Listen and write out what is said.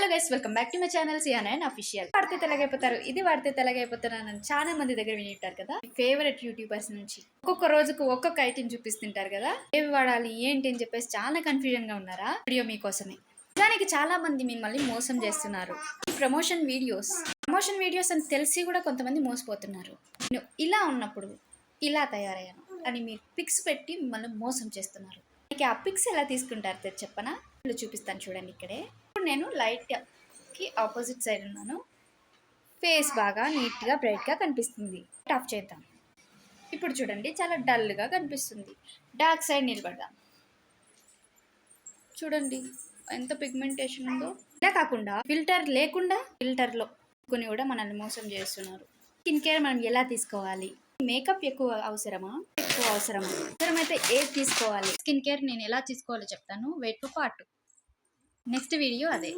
Hello guys, welcome back to my channel సియానైన్ official. వాడితే తెల్లగైపోతారు, ఇది వాడితే తెల్లగైపోతారు అని చాలా మంది దగ్గర వినింటారు కదా. ఫేవరెట్ యూట్యూబర్స్ నుంచి ఒక్కొక్క రోజుకు ఒక్కొక్క ఐటెం చూపిస్తుంటారు కదా. ఏవి వాడాలి ఏంటి అని చెప్పేసి చాలా కన్ఫ్యూజన్ గా ఉన్నారా? వీడియో మీకోసమే. దానికి చాలా మంది మిమ్మల్ని మోసం చేస్తున్నారు. ఈ ప్రమోషన్ వీడియోస్ అని తెలిసి కూడా కొంతమంది మోసపోతున్నారు. నేను ఇలా ఉన్నప్పుడు ఇలా తయారయ్యాను అని మీరు పిక్స్ పెట్టి మిమ్మల్ని మోసం చేస్తున్నారు. ఆ పిక్స్ ఎలా తీసుకుంటారు చెప్పనా? చూపిస్తాను చూడండి. ఇక్కడే ఇప్పుడు నేను లైట్కి ఆపోజిట్ సైడ్ ఉన్నాను. ఫేస్ బాగా నీట్గా బ్రైట్గా కనిపిస్తుంది. ఆఫ్ చేద్దాం. ఇప్పుడు చూడండి, చాలా డల్గా కనిపిస్తుంది. డార్క్ సైడ్ నిలబడదాం. చూడండి ఎంత పిగ్మెంటేషన్ ఉందో. ఇలా కాకుండా ఫిల్టర్ లేకుండా ఫిల్టర్లో కొన్ని కూడా మనల్ని మోసం చేస్తున్నారు. స్కిన్ కేర్ మనం ఎలా తీసుకోవాలి? మేకప్ ఎక్కువ అవసరమా? అవసరమైతే ఏది తీసుకోవాలి? స్కిన్ కేర్ నేను ఎలా తీసుకోవాలో చెప్తాను. Wait to part next video అదే.